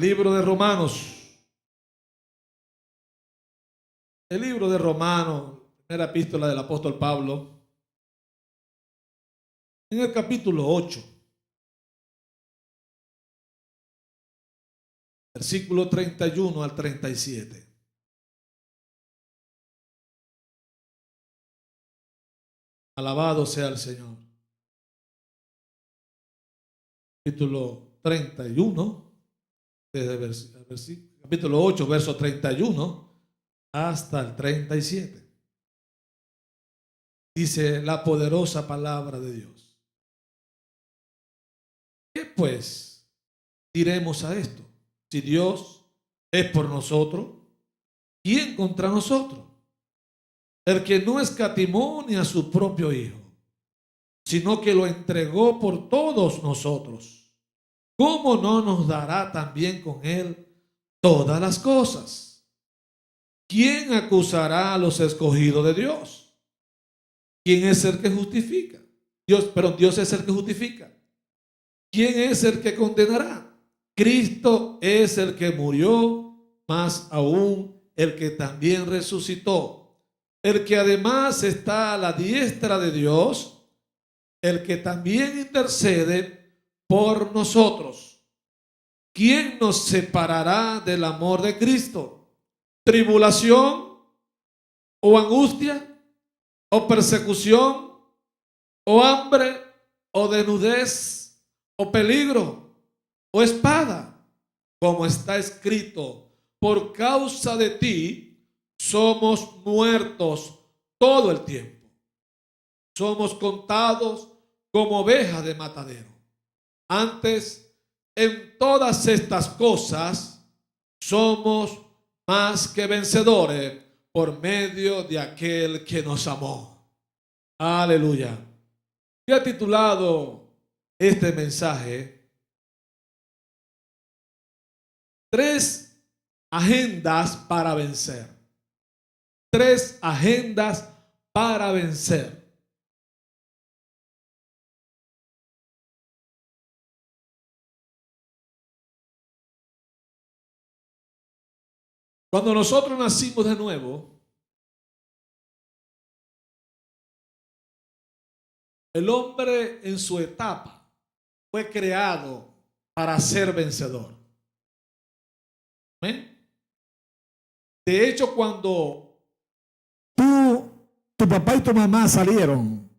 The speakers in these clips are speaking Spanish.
libro de Romanos. El libro de Romanos, primera epístola del apóstol Pablo, en el capítulo 8, versículo 31 al 37. Alabado sea el Señor. Capítulo 31, desde capítulo 8, verso 31 hasta el 37. Dice la poderosa palabra de Dios. ¿Qué pues diremos a esto? Si Dios es por nosotros, ¿quién contra nosotros? El que no escatimó ni a su propio Hijo, sino que lo entregó por todos nosotros, ¿cómo no nos dará también con Él todas las cosas? ¿Quién acusará a los escogidos de Dios? ¿Quién es el que justifica? Dios es el que justifica. ¿Quién es el que condenará? Cristo es el que murió, más aún el que también resucitó, el que además está a la diestra de Dios, el que también intercede por nosotros. ¿Quién nos separará del amor de Cristo? ¿Tribulación o angustia o persecución o hambre o desnudez o peligro o espada? Como está escrito, por causa de ti somos muertos todo el tiempo. Somos contados como ovejas de matadero. Antes, en todas estas cosas, somos más que vencedores por medio de aquel que nos amó. Aleluya. Yo he titulado este mensaje: 3 agendas para vencer. 3 agendas para vencer. Cuando nosotros nacimos de nuevo, el hombre en su etapa fue creado para ser vencedor. ¿Amén? De hecho, cuando tu papá y tu mamá salieron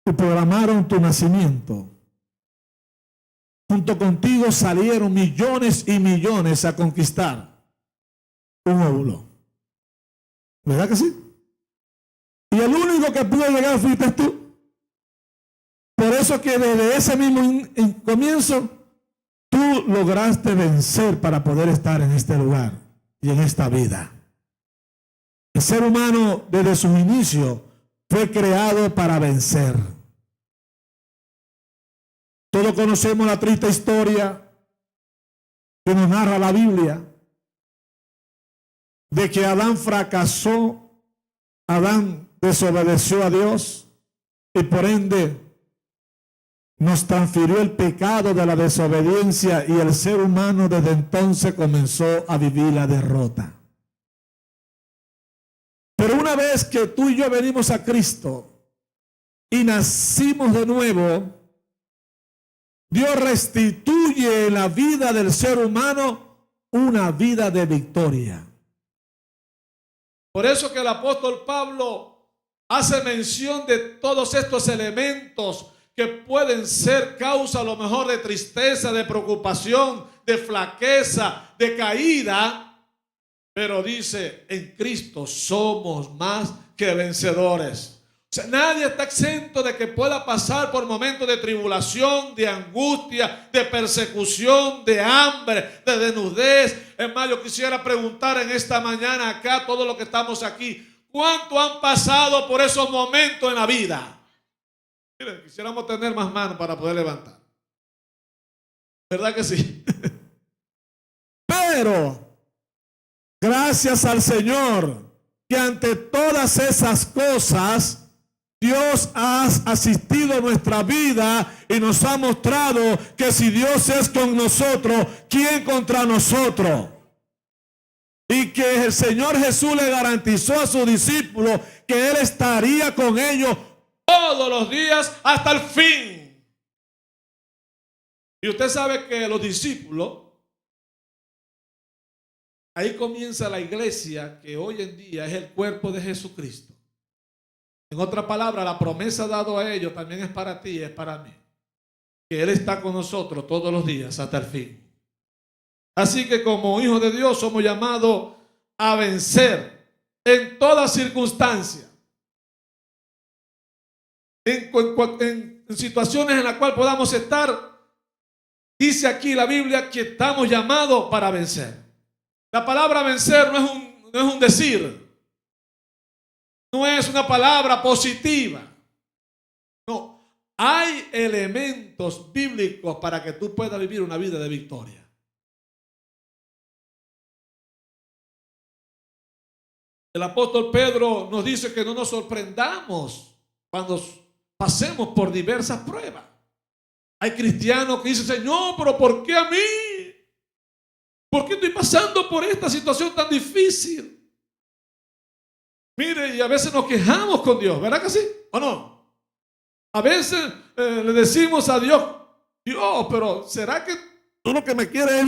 y programaron tu nacimiento, junto contigo salieron millones y millones a conquistar un óvulo. ¿Verdad que sí? Y el único que pudo llegar fuiste tú. Por eso que desde ese mismo comienzo, tú lograste vencer para poder estar en este lugar y en esta vida. El ser humano desde su inicio fue creado para vencer. Todos conocemos la triste historia que nos narra la Biblia de que Adán fracasó, Adán desobedeció a Dios y por ende nos transfirió el pecado de la desobediencia y el ser humano desde entonces comenzó a vivir la derrota. Pero una vez que tú y yo venimos a Cristo y nacimos de nuevo, Dios restituye en la vida del ser humano una vida de victoria. Por eso que el apóstol Pablo hace mención de todos estos elementos que pueden ser causa a lo mejor de tristeza, de preocupación, de flaqueza, de caída. Pero dice, en Cristo somos más que vencedores. O sea, nadie está exento de que pueda pasar por momentos de tribulación, de angustia, de persecución, de hambre, de desnudez. Es más, yo quisiera preguntar en esta mañana acá, todos los que estamos aquí, ¿cuánto han pasado por esos momentos en la vida? Miren, quisiéramos tener más manos para poder levantar. ¿Verdad que sí? Pero gracias al Señor que ante todas esas cosas Dios ha asistido a nuestra vida y nos ha mostrado que si Dios es con nosotros, ¿quién contra nosotros? Y que el Señor Jesús le garantizó a sus discípulos que Él estaría con ellos todos los días hasta el fin. Y usted sabe que los discípulos, ahí comienza la iglesia que hoy en día es el cuerpo de Jesucristo. En otra palabra, la promesa dada a ellos también es para ti y es para mí. Que Él está con nosotros todos los días hasta el fin. Así que como hijos de Dios somos llamados a vencer en toda circunstancia. En situaciones en las cuales podamos estar, dice aquí la Biblia que estamos llamados para vencer. La palabra vencer no es un decir. No es una palabra positiva. No, hay elementos bíblicos para que tú puedas vivir una vida de victoria. El apóstol Pedro nos dice que no nos sorprendamos cuando pasemos por diversas pruebas. Hay cristianos que dicen, Señor, pero ¿por qué a mí? ¿Por qué estoy pasando por esta situación tan difícil? Mire, y a veces nos quejamos con Dios, ¿verdad que sí? ¿O no? A veces le decimos a Dios, Dios, pero ¿será que tú lo que me quieres es?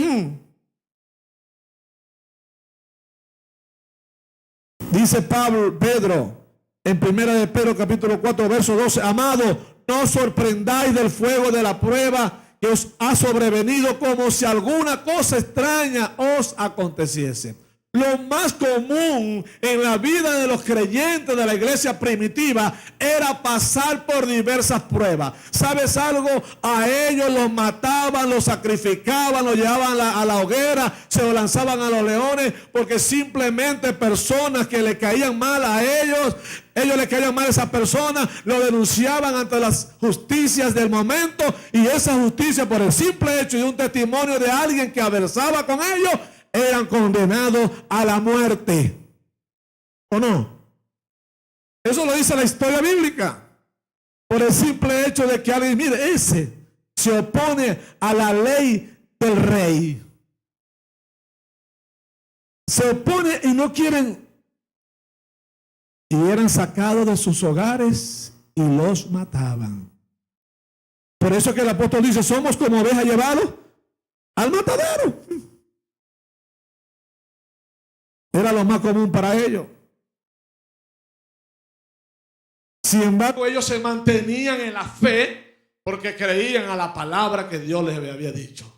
Dice Pedro, en 1 de Pedro capítulo 4, verso 12, amados, no os sorprendáis del fuego de la prueba que os ha sobrevenido como si alguna cosa extraña os aconteciese. Lo más común en la vida de los creyentes de la iglesia primitiva era pasar por diversas pruebas. ¿Sabes algo? A ellos los mataban, los sacrificaban, los llevaban a la hoguera, se los lanzaban a los leones, porque simplemente personas que le caían mal a ellos le caían mal a esas personas, lo denunciaban ante las justicias del momento, y esa justicia, por el simple hecho de un testimonio de alguien que aversaba con ellos, eran condenados a la muerte. ¿O no? Eso lo dice la historia bíblica. Por el simple hecho de que alguien, mire, ese se opone a la ley del rey. Se opone y no quieren. Y eran sacados de sus hogares y los mataban. Por eso que el apóstol dice, somos como ovejas llevados al matadero. Era lo más común para ellos. Sin embargo, ellos se mantenían en la fe porque creían a la palabra que Dios les había dicho.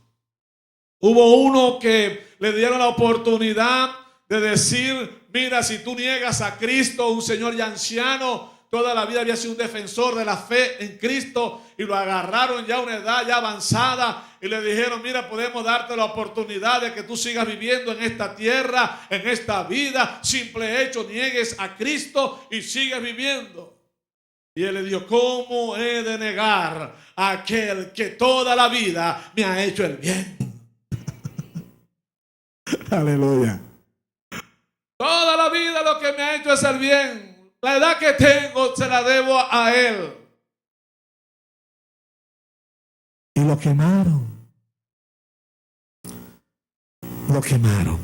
Hubo uno que le dieron la oportunidad de decir, mira, si tú niegas a Cristo, un señor ya anciano, toda la vida había sido un defensor de la fe en Cristo, y lo agarraron ya a una edad ya avanzada y le dijeron, mira, podemos darte la oportunidad de que tú sigas viviendo en esta tierra, en esta vida, simple hecho, niegues a Cristo y sigues viviendo. Y él le dijo, ¿cómo he de negar a aquel que toda la vida me ha hecho el bien? Aleluya. Toda la vida lo que me ha hecho es el bien. La edad que tengo se la debo a Él. Y lo quemaron. Lo quemaron.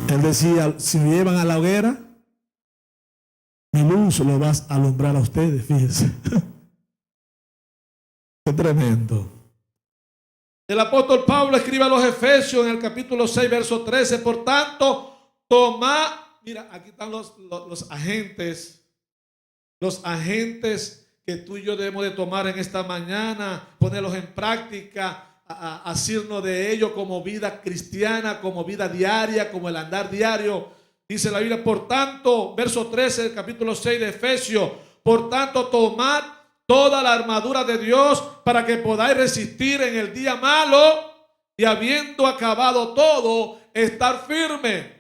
Él decía, si me llevan a la hoguera, mi luz lo vas a alumbrar a ustedes, fíjense. Qué tremendo. El apóstol Pablo escribe a los Efesios en el capítulo 6, verso 13, por tanto, tomad. Mira, aquí están los agentes que tú y yo debemos de tomar en esta mañana, ponerlos en práctica, asirnos de ellos como vida cristiana, como vida diaria, como el andar diario. Dice la Biblia, por tanto, verso 13 del capítulo 6 de Efesios, por tanto, tomad toda la armadura de Dios para que podáis resistir en el día malo y habiendo acabado todo, estar firme.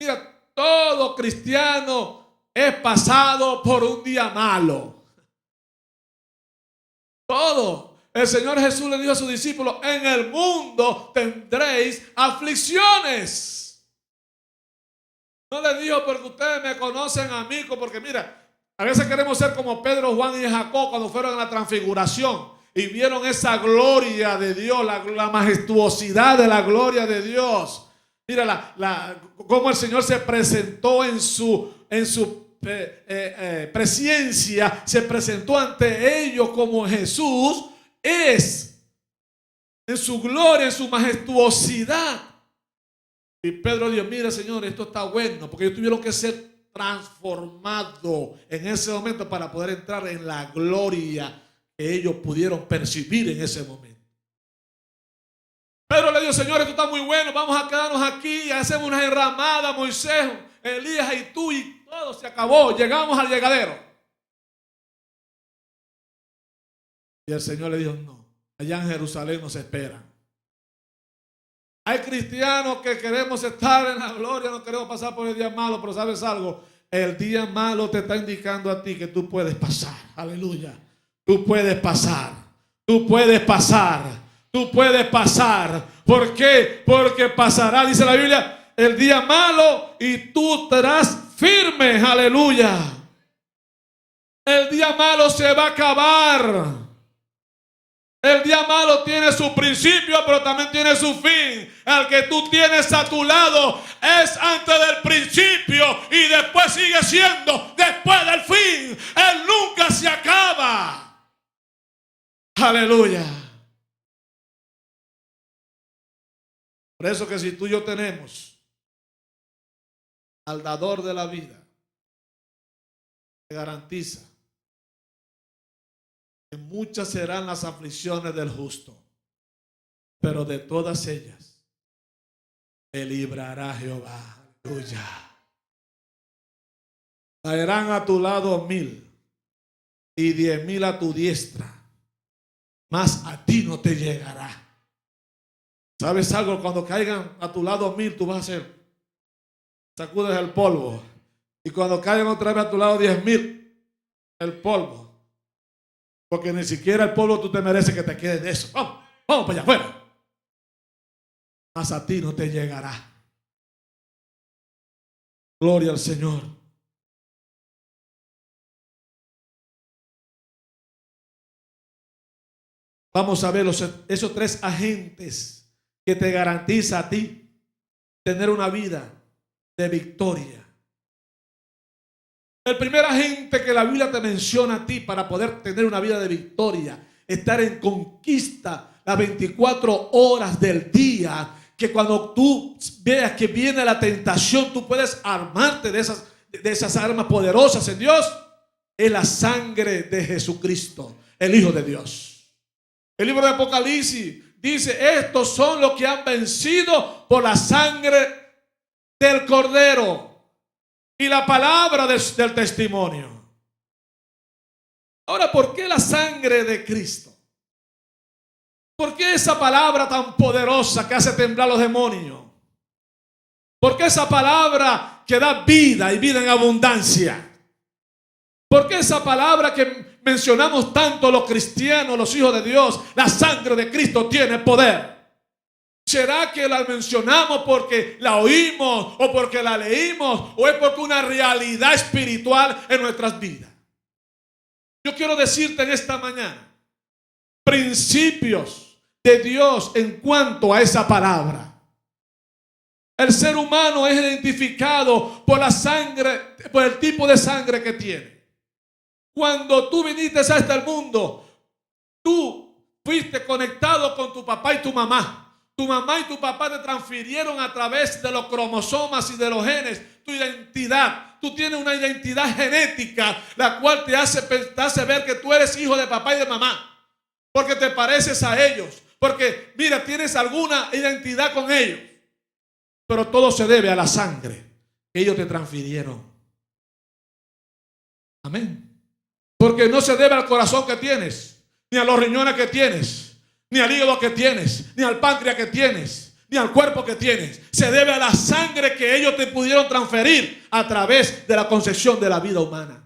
Mira, todo cristiano es pasado por un día malo. Todo. El Señor Jesús le dijo a sus discípulos, en el mundo tendréis aflicciones. No le dijo porque ustedes me conocen a mí, porque mira, a veces queremos ser como Pedro, Juan y Jacob cuando fueron a la transfiguración y vieron esa gloria de Dios, la majestuosidad de la gloria de Dios. Mira cómo el Señor se presentó en su presencia, se presentó ante ellos como Jesús es, en su gloria, en su majestuosidad. Y Pedro dijo, mira Señor, esto está bueno, porque ellos tuvieron que ser transformados en ese momento para poder entrar en la gloria que ellos pudieron percibir en ese momento. Pedro le dijo, Señor, esto está muy bueno, vamos a quedarnos aquí, hacemos una enramada, Moisés, Elías y tú, y todo se acabó, llegamos al llegadero. Y el Señor le dijo, no, allá en Jerusalén nos esperan. Hay cristianos que queremos estar en la gloria, no queremos pasar por el día malo, pero ¿sabes algo? El día malo te está indicando a ti que tú puedes pasar. Aleluya. Tú puedes pasar. Tú puedes pasar. Tú puedes pasar. ¿Por qué? Porque pasará, dice la Biblia, el día malo y tú estarás firme. Aleluya. El día malo se va a acabar. El día malo tiene su principio, pero también tiene su fin. El que tú tienes a tu lado es antes del principio y después sigue siendo después del fin. Él nunca se acaba. Aleluya. Por eso que si tú y yo tenemos al dador de la vida, te garantiza que muchas serán las aflicciones del justo, pero de todas ellas te librará Jehová. Aleluya. Caerán a tu lado 1000 y 10,000 a tu diestra, mas a ti no te llegará. ¿Sabes algo? Cuando caigan a tu lado 1000, tú vas a hacer, sacudes el polvo. Y cuando caigan otra vez a tu lado 10,000, el polvo. Porque ni siquiera el polvo tú te mereces que te quede de eso. Vamos para allá afuera. Mas a ti no te llegará. Gloria al Señor. Vamos a ver esos 3 agentes que te garantiza a ti tener una vida de victoria. El primer agente que la Biblia te menciona a ti para poder tener una vida de victoria, estar en conquista las 24 horas del día, que cuando tú veas que viene la tentación, tú puedes armarte de esas armas poderosas en Dios, es la sangre de Jesucristo, el Hijo de Dios. El libro de Apocalipsis dice, estos son los que han vencido por la sangre del Cordero y la palabra del testimonio. Ahora, ¿por qué la sangre de Cristo? ¿Por qué esa palabra tan poderosa que hace temblar a los demonios? ¿Por qué esa palabra que da vida y vida en abundancia? ¿Por qué esa palabra que mencionamos tanto los cristianos, los hijos de Dios? La sangre de Cristo tiene poder. ¿Será que la mencionamos porque la oímos o porque la leímos o es porque una realidad espiritual en nuestras vidas? Yo quiero decirte en esta mañana principios de Dios en cuanto a esa palabra. El ser humano es identificado por la sangre, por el tipo de sangre que tiene. Cuando tú viniste a este mundo, tú fuiste conectado con tu papá y tu mamá. Tu mamá y tu papá te transfirieron a través de los cromosomas y de los genes tu identidad. Tú tienes una identidad genética, la cual te hace ver que tú eres hijo de papá y de mamá. Porque te pareces a ellos. Porque, mira, tienes alguna identidad con ellos. Pero todo se debe a la sangre que ellos te transfirieron. Amén. Porque no se debe al corazón que tienes, ni a los riñones que tienes, ni al hígado que tienes, ni al páncreas que tienes, ni al cuerpo que tienes. Se debe a la sangre que ellos te pudieron transferir a través de la concepción de la vida humana.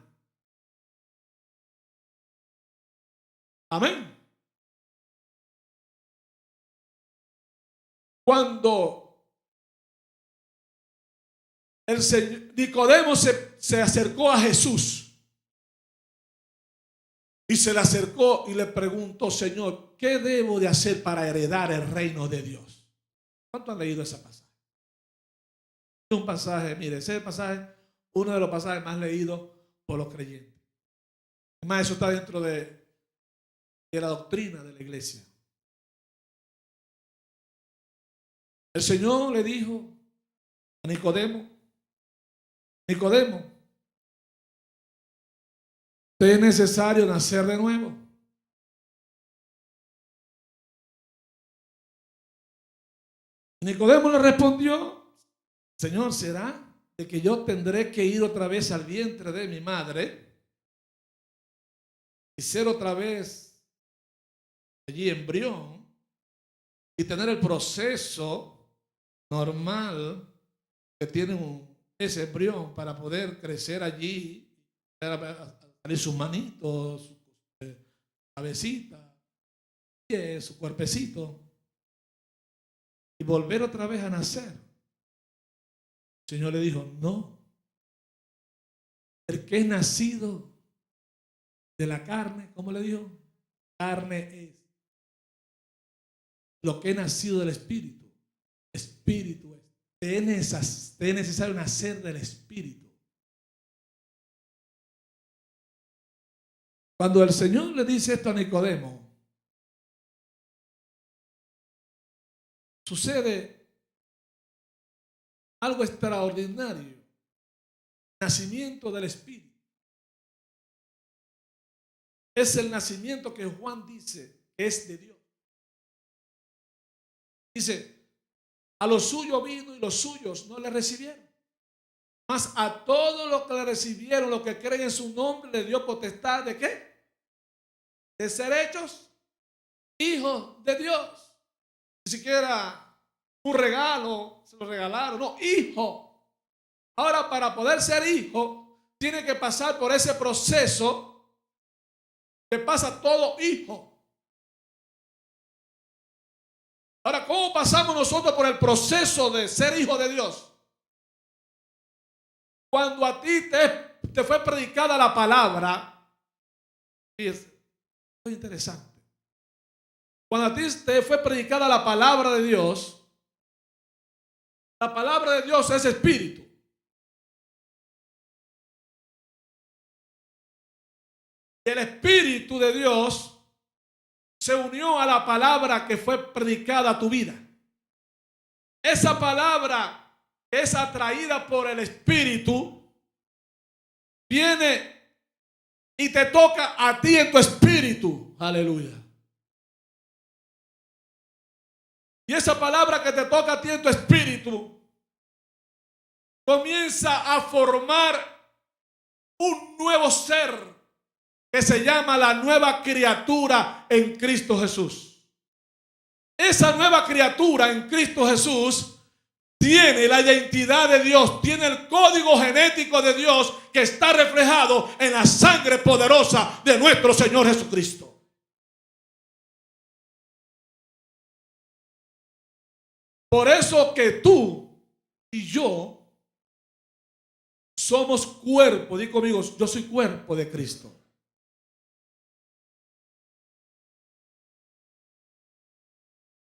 Amén. Cuando Nicodemo se acercó a Jesús y se le acercó y le preguntó: Señor, ¿qué debo de hacer para heredar el reino de Dios? ¿Cuánto han leído ese pasaje? Es un pasaje, mire, ese pasaje, uno de los pasajes más leídos por los creyentes. Además, eso está dentro de la doctrina de la iglesia. El Señor le dijo a Nicodemo: Nicodemo, ¿te es necesario nacer de nuevo? Nicodemo le respondió: Señor, ¿será de que yo tendré que ir otra vez al vientre de mi madre y ser otra vez allí embrión y tener el proceso normal que tiene ese embrión para poder crecer allí, salir sus manitos, su cabecita, su cuerpecito, y volver otra vez a nacer? El Señor le dijo: no, el que es nacido de la carne, ¿cómo le dijo? Carne es. Lo que es nacido del Espíritu, Espíritu es. Te es necesario nacer del Espíritu. Cuando el Señor le dice esto a Nicodemo, sucede algo extraordinario: nacimiento del Espíritu. Es el nacimiento que Juan dice que es de Dios. Dice: a los suyos vino y los suyos no le recibieron. Mas a todos los que le recibieron, los que creen en su nombre, le dio potestad ¿de qué? De ser hechos hijos de Dios. Ni siquiera un regalo, se lo regalaron, no, hijo. Ahora, para poder ser hijo, tiene que pasar por ese proceso que pasa todo hijo. Ahora, ¿cómo pasamos nosotros por el proceso de ser hijo de Dios? Cuando a ti te fue predicada la palabra, fíjese, es interesante. Cuando a ti te fue predicada la palabra de Dios, la palabra de Dios es espíritu. Y el Espíritu de Dios se unió a la palabra que fue predicada a tu vida. Esa palabra que es atraída por el Espíritu viene y te toca a ti en tu espíritu. Aleluya. Y esa palabra que te toca a ti en tu espíritu comienza a formar un nuevo ser que se llama la nueva criatura en Cristo Jesús. Esa nueva criatura en Cristo Jesús tiene la identidad de Dios, tiene el código genético de Dios que está reflejado en la sangre poderosa de nuestro Señor Jesucristo. Por eso que tú y yo somos cuerpo. Di conmigo: yo soy cuerpo de Cristo.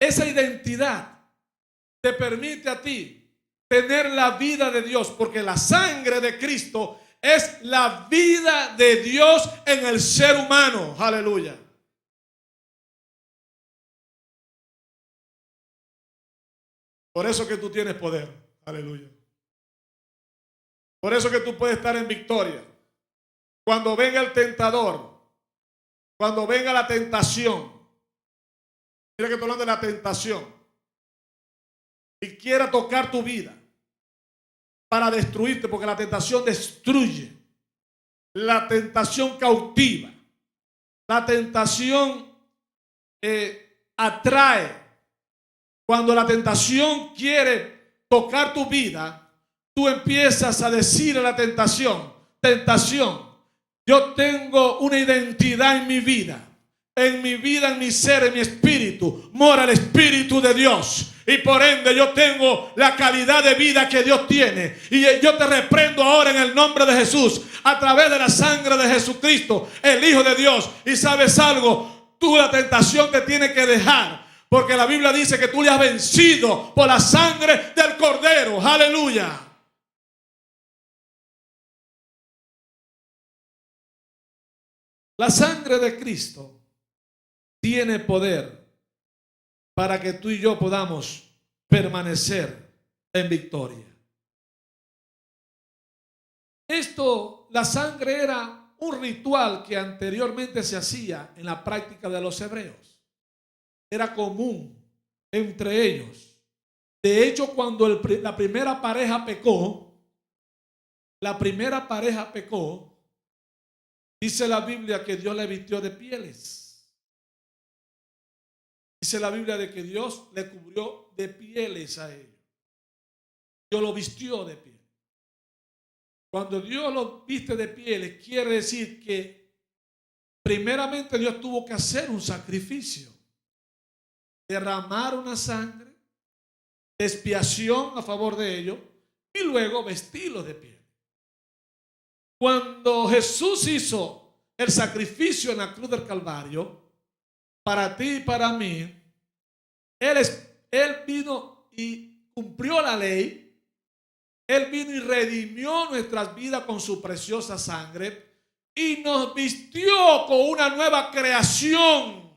Esa identidad te permite a ti tener la vida de Dios, porque la sangre de Cristo es la vida de Dios en el ser humano. Aleluya. Por eso que tú tienes poder. Aleluya. Por eso que tú puedes estar en victoria. Cuando venga el tentador, cuando venga la tentación. Mira que estoy hablando de la tentación. Y quiera tocar tu vida para destruirte, porque la tentación destruye. La tentación cautiva. La tentación atrae. Cuando la tentación quiere tocar tu vida, tú empiezas a decir a la tentación: tentación, yo tengo una identidad en mi vida. en mi vida, en mi ser, en mi espíritu, mora el Espíritu de Dios. Y por ende yo tengo la calidad de vida que Dios tiene. Y yo te reprendo ahora en el nombre de Jesús, a través de la sangre de Jesucristo, el Hijo de Dios. Y sabes algo, tú la tentación te tiene que dejar, porque la Biblia dice que tú le has vencido por la sangre del Cordero. Aleluya. La sangre de Cristo tiene poder para que tú y yo podamos permanecer en victoria. La sangre era un ritual que anteriormente se hacía en la práctica de los hebreos. Era común entre ellos. De hecho, cuando la primera pareja pecó, dice la Biblia que Dios le vistió de pieles. Dice la Biblia de que Dios le cubrió de pieles a ellos. Dios lo vistió de pieles. Cuando Dios lo viste de pieles, quiere decir que primeramente Dios tuvo que hacer un sacrificio, derramar una sangre, expiación a favor de ellos y luego vestirlos de piel. Cuando Jesús hizo el sacrificio en la cruz del Calvario, para ti y para mí, Él vino y cumplió la ley. Él vino y redimió nuestras vidas con su preciosa sangre y nos vistió con una nueva creación.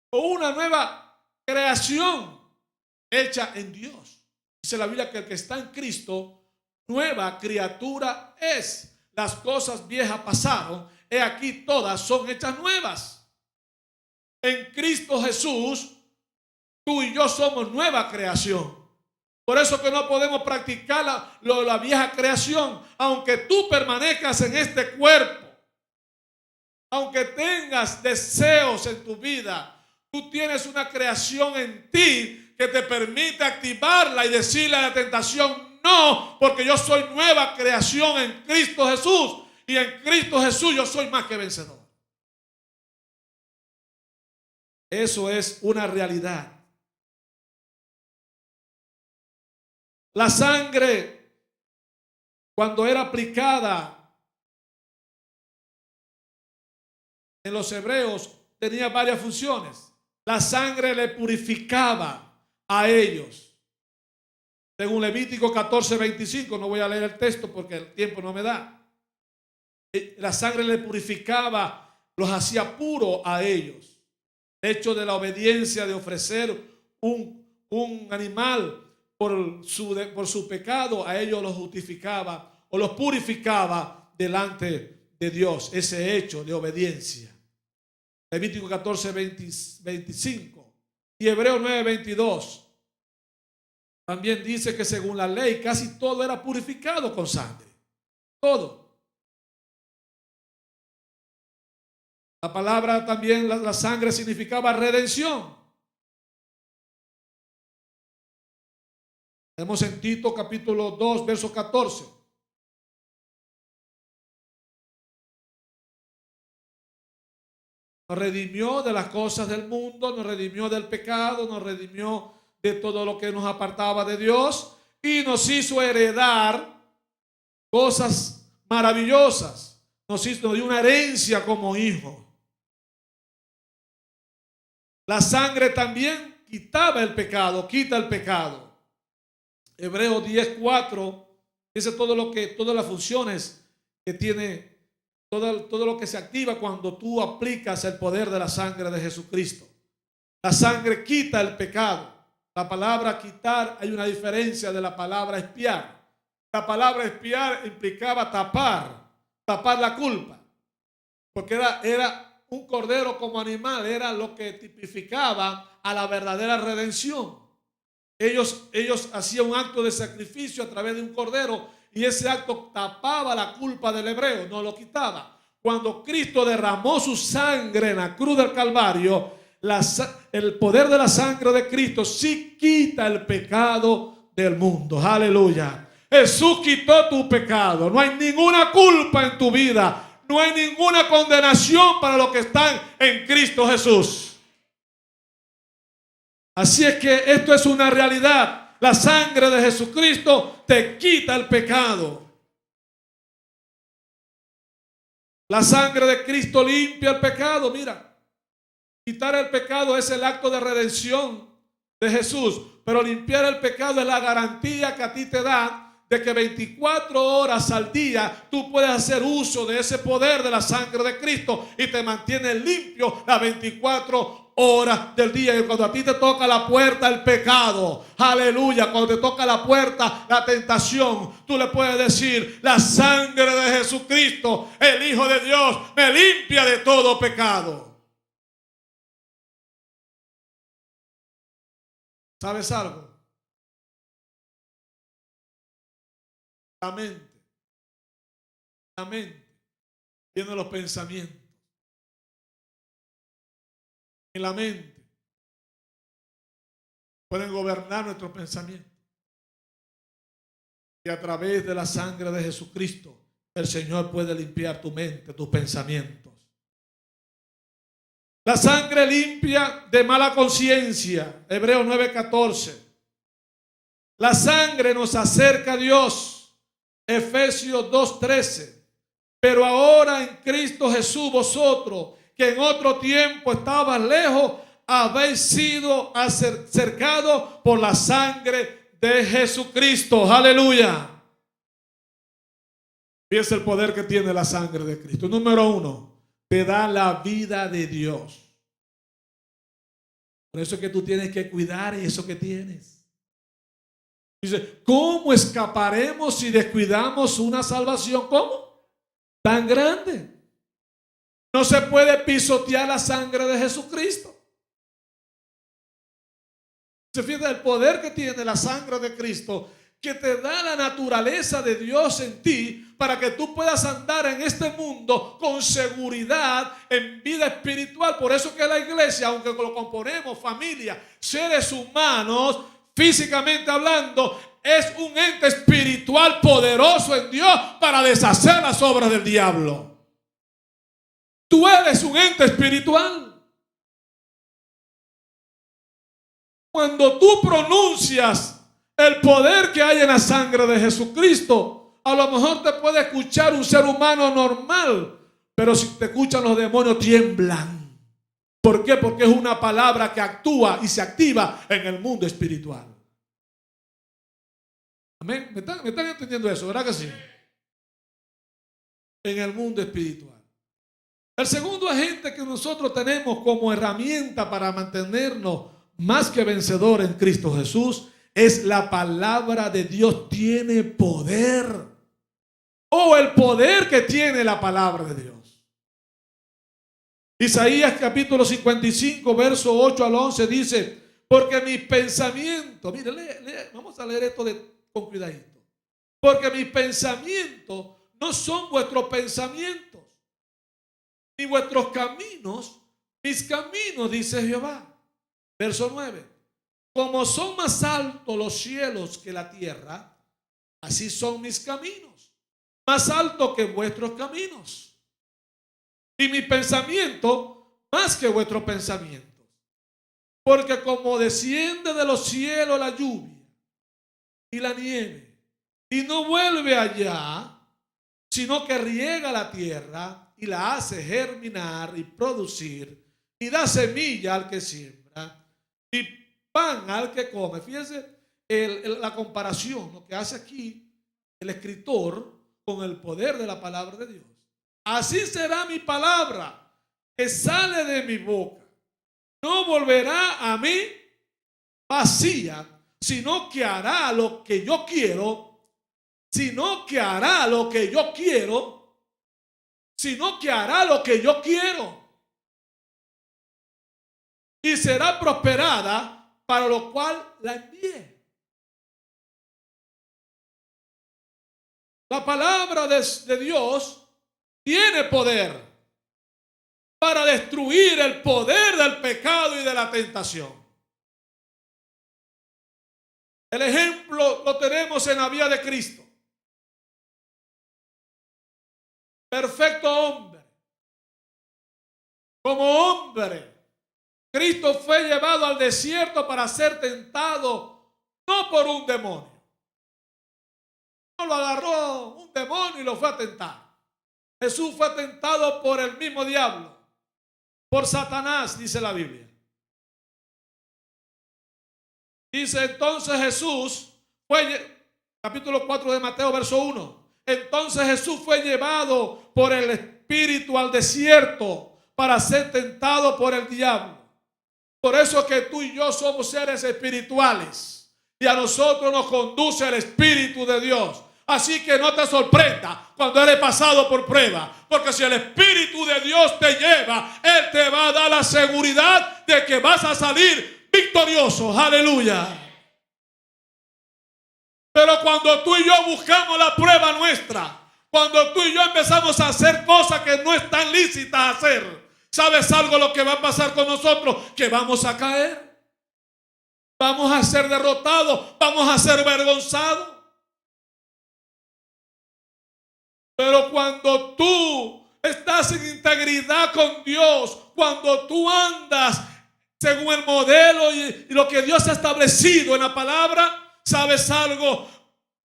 Con una nueva creación hecha en Dios. Dice la Biblia que el que está en Cristo, nueva criatura es. Las cosas viejas pasaron, he aquí todas son hechas nuevas. En Cristo Jesús, tú y yo somos nueva creación. Por eso que no podemos practicar la vieja creación. Aunque tú permanezcas en este cuerpo, aunque tengas deseos en tu vida, tú tienes una creación en ti que te permite activarla y decirle a la tentación no, porque yo soy nueva creación en Cristo Jesús. Y en Cristo Jesús yo soy más que vencedor. Eso es una realidad. La sangre, cuando era aplicada en los hebreos, tenía varias funciones. La sangre le purificaba a ellos. Según Levítico 14:25, no voy a leer el texto porque el tiempo no me da. La sangre le purificaba, los hacía puros a ellos. El hecho de la obediencia de ofrecer un animal por su pecado, a ellos los justificaba o los purificaba delante de Dios. Ese hecho de obediencia. Levítico 14:25 y Hebreos 9:22. También dice que según la ley casi todo era purificado con sangre. Todo. La palabra también, la sangre significaba redención. Vemos en Tito capítulo 2, verso 14. Nos redimió de las cosas del mundo, nos redimió del pecado, nos redimió de todo lo que nos apartaba de Dios y nos hizo heredar cosas maravillosas. Nos dio una herencia como hijos. La sangre también quitaba el pecado, quita el pecado. Hebreos 10:4 dice todas las funciones que tiene, todo lo que se activa cuando tú aplicas el poder de la sangre de Jesucristo. La sangre quita el pecado. La palabra quitar, hay una diferencia de la palabra expiar. La palabra expiar implicaba tapar la culpa. Porque era un cordero como animal, era lo que tipificaba a la verdadera redención. Ellos hacían un acto de sacrificio a través de un cordero y ese acto tapaba la culpa del hebreo, no lo quitaba. Cuando Cristo derramó su sangre en la cruz del Calvario, el poder de la sangre de Cristo sí quita el pecado del mundo. Aleluya. Jesús quitó tu pecado. No hay ninguna culpa en tu vida. no hay ninguna condenación para los que están en Cristo Jesús. Así es que esto es una realidad. La sangre de Jesucristo te quita el pecado. La sangre de Cristo limpia el pecado. Mira, quitar el pecado es el acto de redención de Jesús, pero limpiar el pecado es la garantía que a ti te da de que 24 horas al día tú puedes hacer uso de ese poder de la sangre de Cristo y te mantiene limpio las 24 horas del día. Y cuando a ti te toca la puerta el pecado, aleluya, cuando te toca la puerta la tentación, tú le puedes decir: la sangre de Jesucristo, el Hijo de Dios, me limpia de todo pecado. ¿Sabes algo? La mente tiene los pensamientos. Y la mente pueden gobernar nuestros pensamientos. Y a través de la sangre de Jesucristo, el Señor puede limpiar tu mente, tus pensamientos. La sangre limpia de mala conciencia. Hebreos 9:14. La sangre nos acerca a Dios. Efesios 2:13. Pero ahora en Cristo Jesús vosotros, que en otro tiempo estabas lejos, habéis sido acercados por la sangre de Jesucristo. Aleluya. Fíjense el poder que tiene la sangre de Cristo. Número 1, te da la vida de Dios. Por eso es que tú tienes que cuidar eso que tienes. Dice, ¿cómo escaparemos si descuidamos una salvación? ¿Cómo? Tan grande. No se puede pisotear la sangre de Jesucristo. Se fija el poder que tiene la sangre de Cristo, que te da la naturaleza de Dios en ti para que tú puedas andar en este mundo con seguridad en vida espiritual. Por eso que la iglesia, aunque lo componemos familia, seres humanos, físicamente hablando, es un ente espiritual poderoso en Dios para deshacer las obras del diablo. Tú eres un ente espiritual. Cuando tú pronuncias el poder que hay en la sangre de Jesucristo, a lo mejor te puede escuchar un ser humano normal, pero si te escuchan los demonios tiemblan. ¿Por qué? Porque es una palabra que actúa y se activa en el mundo espiritual. Amén. ¿Me están entendiendo eso? ¿Verdad que sí? En el mundo espiritual. El segundo agente que nosotros tenemos como herramienta para mantenernos más que vencedor en Cristo Jesús es la palabra de Dios. Tiene poder. O el poder que tiene la palabra de Dios. Isaías capítulo 55, verso 8 al 11 dice: porque mis pensamientos, mire, vamos a leer esto con cuidadito. Porque mis pensamientos no son vuestros pensamientos, ni vuestros caminos, mis caminos, dice Jehová. Verso 9. Como son más altos los cielos que la tierra, así son mis caminos, más altos que vuestros caminos. Y mis pensamientos más que vuestros pensamientos. Porque como desciende de los cielos la lluvia y la nieve, y no vuelve allá, sino que riega la tierra y la hace germinar y producir, y da semilla al que siembra, y pan al que come. Fíjense la comparación, lo que hace aquí el escritor con el poder de la palabra de Dios. Así será mi palabra que sale de mi boca. No volverá a mí vacía, sino que hará lo que yo quiero, sino que hará lo que yo quiero, sino que hará lo que yo quiero. Y será prosperada para lo cual la envié. La palabra de Dios tiene poder para destruir el poder del pecado y de la tentación. El ejemplo lo tenemos en la vida de Cristo. perfecto hombre. Como hombre, Cristo fue llevado al desierto para ser tentado, no por un demonio. No lo agarró un demonio y lo fue a tentar. Jesús fue tentado por el mismo diablo, por Satanás, dice la Biblia. Dice entonces Jesús fue, capítulo 4 de Mateo, verso 1. Entonces Jesús fue llevado por el Espíritu al desierto para ser tentado por el diablo. Por eso es que tú y yo somos seres espirituales y a nosotros nos conduce el Espíritu de Dios. Así que no te sorprenda cuando eres pasado por prueba, porque si el Espíritu de Dios te lleva, Él te va a dar la seguridad de que vas a salir victorioso. Aleluya. Pero cuando tú y yo buscamos la prueba nuestra, cuando tú y yo empezamos a hacer cosas que no están lícitas hacer, ¿sabes algo lo que va a pasar con nosotros? Que vamos a caer, vamos a ser derrotados, vamos a ser avergonzados. Pero cuando tú estás en integridad con Dios, cuando tú andas según el modelo y lo que Dios ha establecido en la palabra, ¿sabes algo?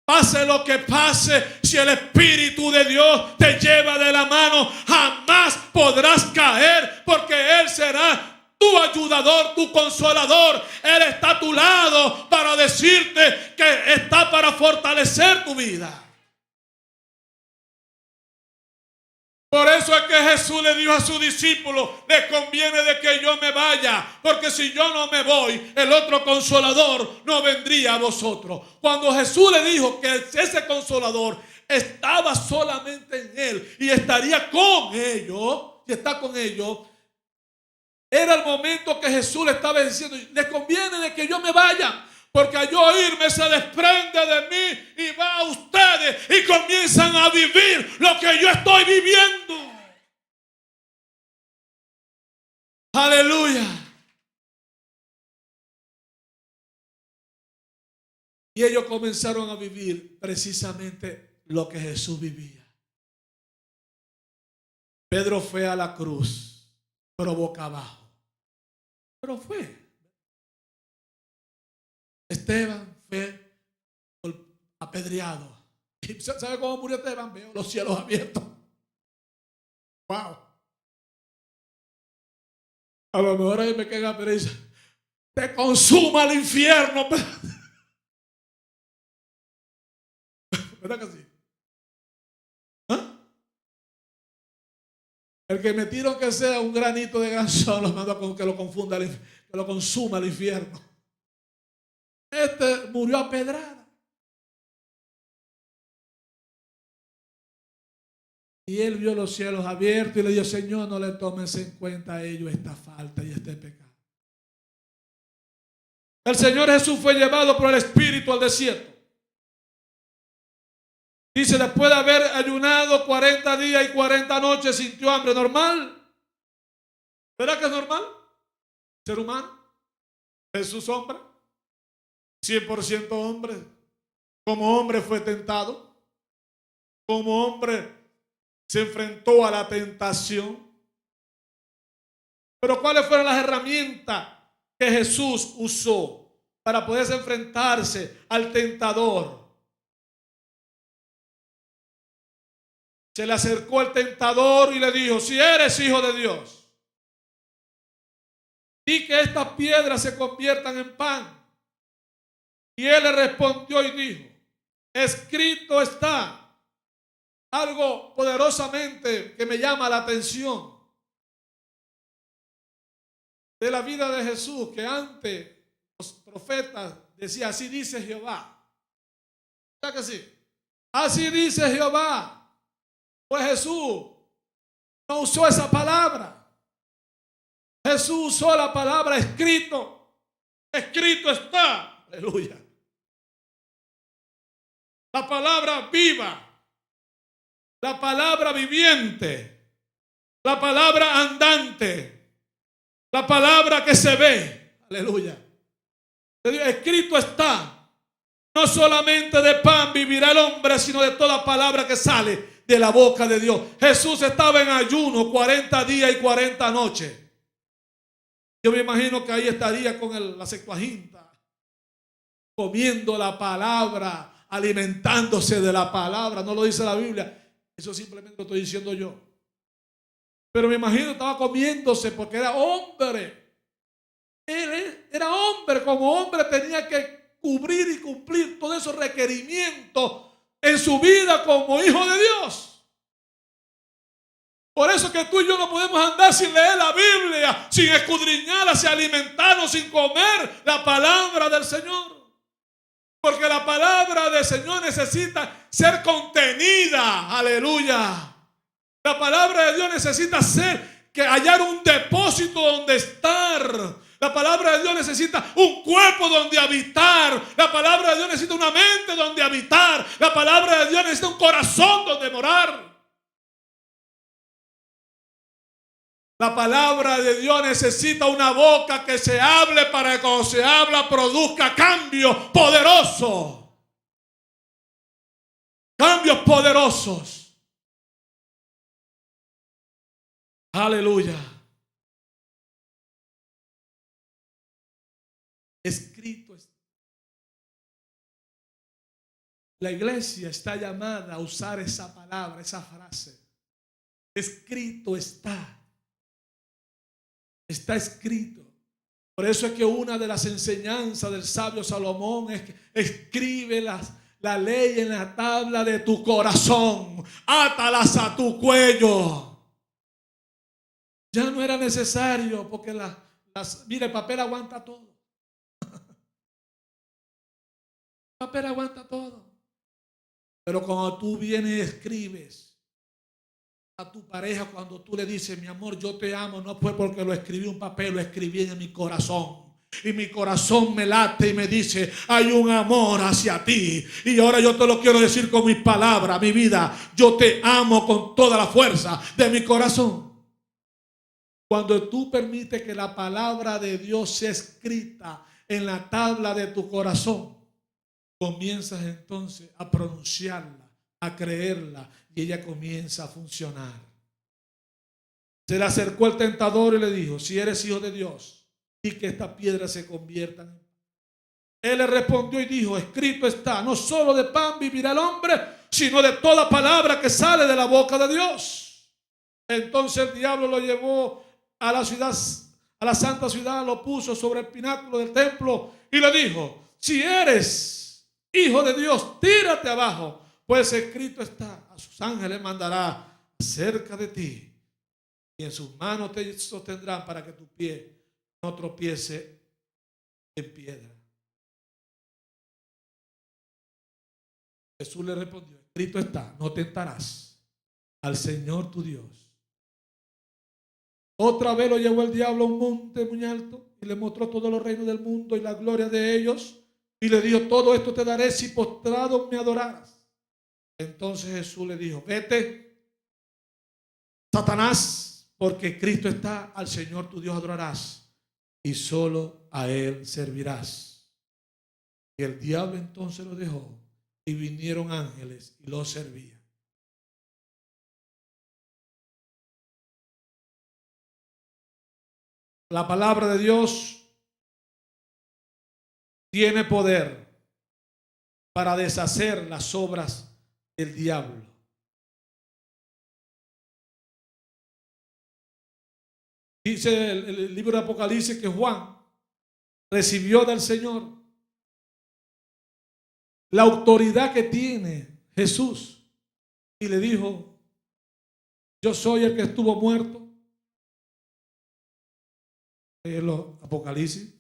Pase lo que pase, si el Espíritu de Dios te lleva de la mano, jamás podrás caer, porque Él será tu ayudador, tu consolador. Él está a tu lado para decirte que está para fortalecer tu vida. Por eso es que Jesús le dijo a sus discípulos: les conviene de que yo me vaya, porque si yo no me voy, el otro consolador no vendría a vosotros. Cuando Jesús le dijo que ese consolador estaba solamente en Él y estaría con ellos, y está con ellos, era el momento que Jesús le estaba diciendo: les conviene de que yo me vaya, porque al yo irme se desprende de mí y va a ustedes y comienzan a vivir lo que yo estoy viviendo. Aleluya. Y ellos comenzaron a vivir precisamente lo que Jesús vivía. Pedro fue a la cruz, pero boca abajo. Pero fue. Esteban fue apedreado. ¿Sabe cómo murió Esteban? Veo los cielos abiertos. Wow. A lo mejor ahí me queda, pero dice: te consuma el infierno. ¿Verdad que sí? ¿Ah? El que me tiro que sea un granito de ganso, lo mando a que lo confunda, que lo consuma el infierno. Este murió a pedrada. Y él vio los cielos abiertos y le dijo: Señor, no le tomes en cuenta a ellos esta falta y este pecado. El Señor Jesús fue llevado por el Espíritu al desierto. Dice: después de haber ayunado 40 días y 40 noches, sintió hambre. ¿Normal? ¿Verdad que es normal? ¿Ser humano? ¿Jesús hombre? 100% hombre. Como hombre fue tentado. Como hombre se enfrentó a la tentación. Pero ¿cuáles fueron las herramientas que Jesús usó para poder enfrentarse al tentador? Se le acercó el tentador y le dijo: si eres hijo de Dios, di que estas piedras se conviertan en pan. Y él le respondió y dijo: escrito está. Algo poderosamente que me llama la atención de la vida de Jesús, que antes los profetas decían: así dice Jehová. ¿Verdad que sí? Así dice Jehová. Pues Jesús no usó esa palabra. Jesús usó la palabra escrito. Escrito está. Aleluya. La palabra viva. La palabra viviente. La palabra andante. La palabra que se ve. Aleluya. Escrito está. No solamente de pan vivirá el hombre, sino de toda palabra que sale de la boca de Dios. Jesús estaba en ayuno 40 días y 40 noches. Yo me imagino que ahí estaría con la Septuaginta, comiendo la palabra, alimentándose de la palabra. No lo dice la Biblia, eso simplemente lo estoy diciendo yo. Pero me imagino que estaba comiéndose porque era hombre. Él era hombre, como hombre tenía que cubrir y cumplir todos esos requerimientos en su vida como hijo de Dios. Por eso que tú y yo no podemos andar sin leer la Biblia, sin escudriñarla, sin alimentarnos, sin comer la palabra del Señor. Porque la palabra del Señor necesita ser contenida. Aleluya. La palabra de Dios necesita hallar un depósito donde estar. La palabra de Dios necesita un cuerpo donde habitar. La palabra de Dios necesita una mente donde habitar. La palabra de Dios necesita un corazón donde morar. La palabra de Dios necesita una boca que se hable para que cuando se habla produzca cambios poderosos. Cambios poderosos. Aleluya. Escrito está. La iglesia está llamada a usar esa palabra, esa frase. Escrito está. Está escrito. Por eso es que una de las enseñanzas del sabio Salomón es que escribe la ley en la tabla de tu corazón. Átalas a tu cuello. Ya no era necesario porque mira, el papel aguanta todo. El papel aguanta todo. Pero cuando tú vienes y escribes a tu pareja, cuando tú le dices, mi amor, yo te amo, no fue porque lo escribí en un papel, lo escribí en mi corazón. Y mi corazón me late y me dice, hay un amor hacia ti. Y ahora yo te lo quiero decir con mis palabras, mi vida. Yo te amo con toda la fuerza de mi corazón. Cuando tú permites que la palabra de Dios sea escrita en la tabla de tu corazón, comienzas entonces a pronunciarla, a creerla, y ella comienza a funcionar. Se le acercó el tentador y le dijo, si eres hijo de Dios, di que esta piedra se convierta en pan. Él le respondió y dijo, escrito está, no solo de pan vivirá el hombre, sino de toda palabra que sale de la boca de Dios. Entonces el diablo lo llevó a la ciudad, a la santa ciudad, lo puso sobre el pináculo del templo y le dijo, si eres hijo de Dios, tírate abajo, pues escrito está, a sus ángeles mandará cerca de ti y en sus manos te sostendrán para que tu pie no tropiece en piedra. Jesús le respondió, escrito está, no tentarás al Señor tu Dios. Otra vez lo llevó el diablo a un monte muy alto y le mostró todos los reinos del mundo y la gloria de ellos y le dijo, todo esto te daré si postrado me adoraras. Entonces Jesús le dijo, vete, Satanás, porque Cristo está, al Señor tu Dios adorarás y solo a Él servirás. Y el diablo entonces lo dejó y vinieron ángeles y lo servían. La palabra de Dios tiene poder para deshacer las obras del diablo. Dice el libro de Apocalipsis que Juan recibió del Señor la autoridad que tiene Jesús y le dijo, yo soy el que estuvo muerto. En los Apocalipsis.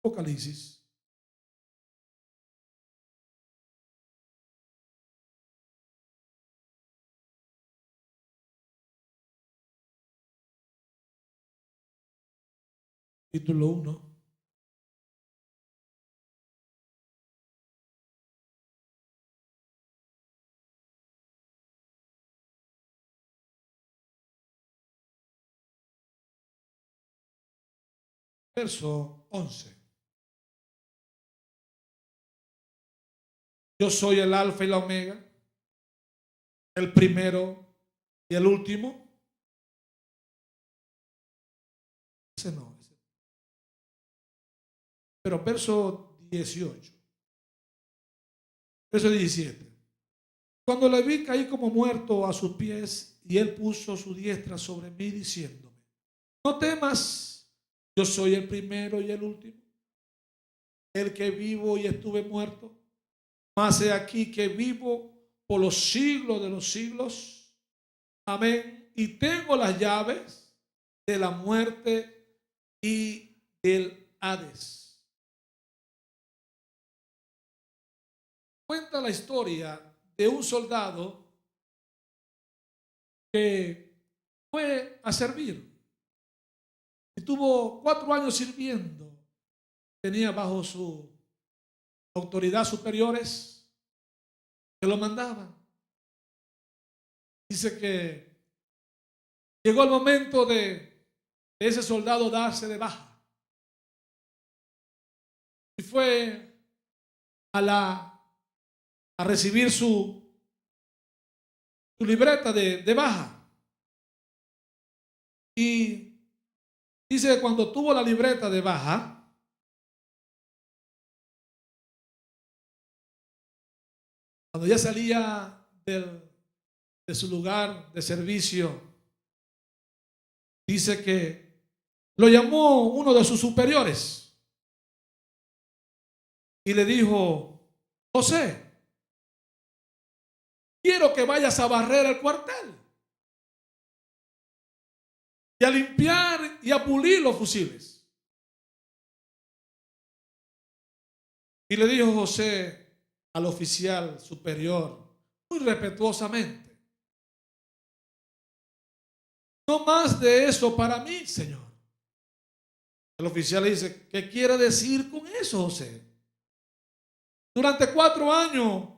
Apocalipsis. Capítulo 1. verso 11. Yo soy el alfa y la omega, el primero y el último. Ese no. Pero verso 18. Verso 17. Cuando le vi caí como muerto a sus pies y él puso su diestra sobre mí diciéndome: no temas, yo soy el primero y el último, el que vivo y estuve muerto. Mas he aquí que vivo por los siglos de los siglos. Amén. Y tengo las llaves de la muerte y del Hades. Cuenta la historia de un soldado que fue a servir. Estuvo 4 años sirviendo. Tenía bajo su autoridad superiores que lo mandaban. Dice que llegó el momento de ese soldado darse de baja. Y fue a recibir su libreta de baja. Y dice que cuando tuvo la libreta de baja, cuando ya salía de su lugar de servicio, dice que lo llamó uno de sus superiores y le dijo: José, quiero que vayas a barrer el cuartel y a limpiar y a pulir los fusiles. Y le dijo José al oficial superior, muy respetuosamente: no más de eso para mí, señor. El oficial le dice: ¿qué quiere decir con eso, José? Durante 4 años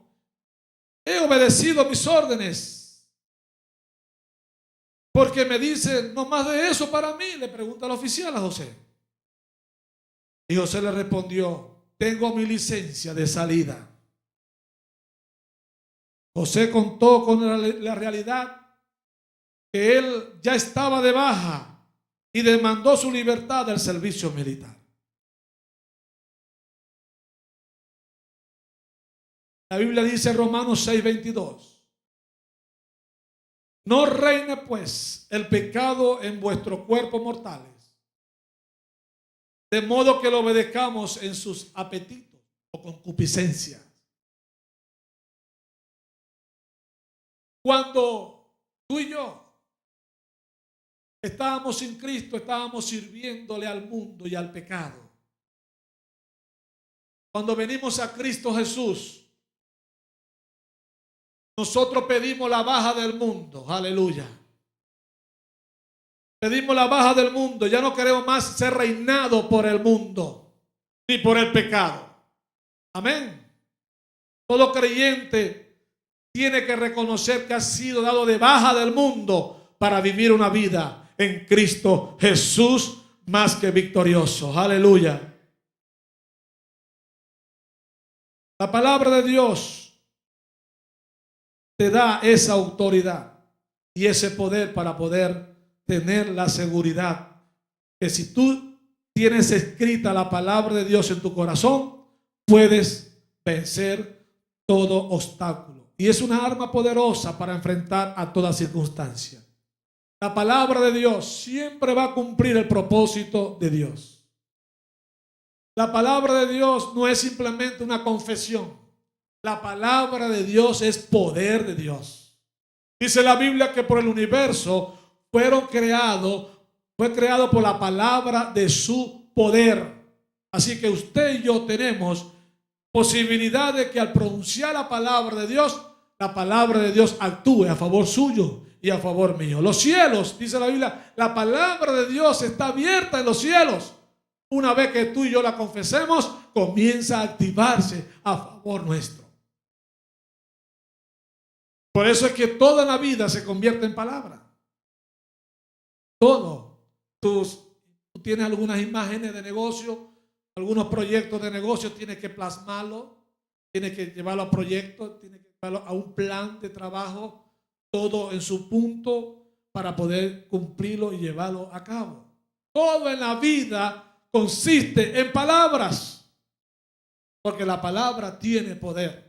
he obedecido mis órdenes. Porque me dice: no más de eso para mí. Le pregunta el oficial a José. Y José le respondió: tengo mi licencia de salida. José contó con la realidad que él ya estaba de baja y demandó su libertad del servicio militar. La Biblia dice en Romanos 6:22: no reine pues el pecado en vuestros cuerpos mortales, de modo que lo obedezcamos en sus apetitos o concupiscencias. Cuando tú y yo estábamos sin Cristo, estábamos sirviéndole al mundo y al pecado. Cuando venimos a Cristo Jesús, nosotros pedimos la baja del mundo. Aleluya. Pedimos la baja del mundo. Ya no queremos más ser reinados por el mundo ni por el pecado. Amén. Todo creyente tiene que reconocer que ha sido dado de baja del mundo para vivir una vida en Cristo Jesús más que victorioso. Aleluya. La palabra de Dios te da esa autoridad y ese poder para poder tener la seguridad que si tú tienes escrita la palabra de Dios en tu corazón, puedes vencer todo obstáculo. Y es una arma poderosa para enfrentar a toda circunstancia. La palabra de Dios siempre va a cumplir el propósito de Dios. La palabra de Dios no es simplemente una confesión. La palabra de Dios es poder de Dios. Dice la Biblia que por el universo fue creado por la palabra de su poder. Así que usted y yo tenemos posibilidad de que al pronunciar la palabra de Dios actúe a favor suyo y a favor mío. Los cielos, dice la Biblia, la palabra de Dios está abierta en los cielos. Una vez que tú y yo la confesemos, comienza a activarse a favor nuestro. Por eso es que toda la vida se convierte en palabra. Todo. Tu tú tienes algunas imágenes de negocio, algunos proyectos de negocio, tienes que plasmarlo, tienes que llevarlo a proyectos, tienes que llevarlo a un plan de trabajo, todo en su punto para poder cumplirlo y llevarlo a cabo. Todo en la vida consiste en palabras, porque la palabra tiene poder.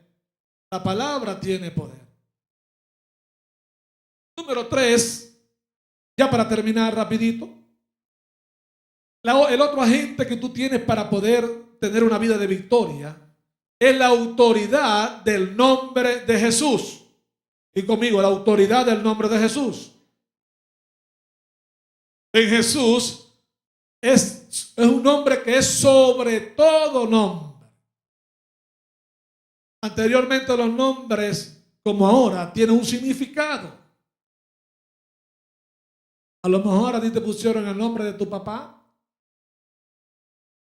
La palabra tiene poder. Número 3, ya para terminar rapidito. El otro agente que tú tienes para poder tener una vida de victoria es la autoridad del nombre de Jesús. Y conmigo, la autoridad del nombre de Jesús. En Jesús es un nombre que es sobre todo nombre. Anteriormente los nombres, como ahora, tienen un significado. A lo mejor a ti te pusieron el nombre de tu papá,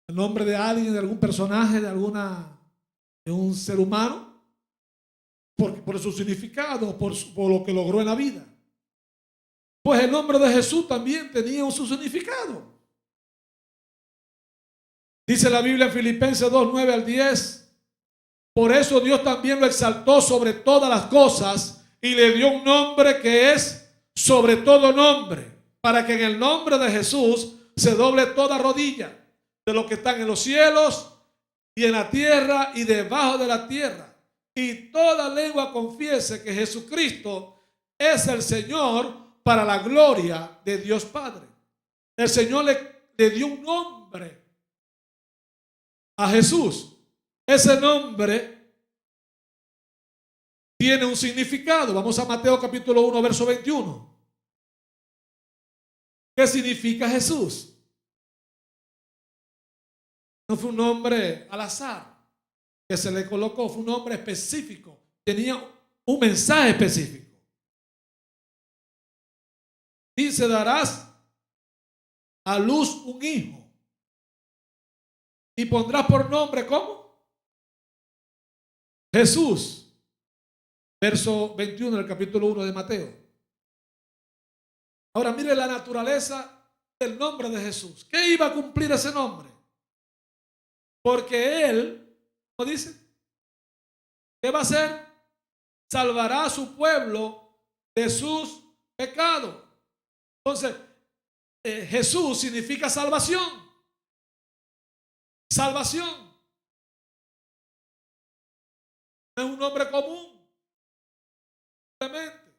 el nombre de alguien, de algún personaje, de un ser humano, por su significado, por lo que logró en la vida. Pues el nombre de Jesús también tenía su significado. Dice la Biblia en Filipenses 2, 9 al 10. Por eso Dios también lo exaltó sobre todas las cosas y le dio un nombre que es sobre todo nombre, para que en el nombre de Jesús se doble toda rodilla de los que están en los cielos y en la tierra y debajo de la tierra, y toda lengua confiese que Jesucristo es el Señor, para la gloria de Dios Padre. El Señor le dio un nombre a Jesús. Ese nombre tiene un significado. Vamos a Mateo capítulo 1, verso 21. ¿Qué significa Jesús? No fue un nombre al azar que se le colocó, fue un nombre específico. Tenía un mensaje específico. Dice, darás a luz un hijo y pondrás por nombre, ¿cómo? Jesús. Verso 21 del capítulo 1 de Mateo. Ahora mire la naturaleza del nombre de Jesús. ¿Qué iba a cumplir ese nombre? Porque Él, ¿cómo dice? ¿Qué va a hacer? Salvará a su pueblo de sus pecados. Entonces, Jesús significa salvación. Salvación. No es un nombre común. Simplemente.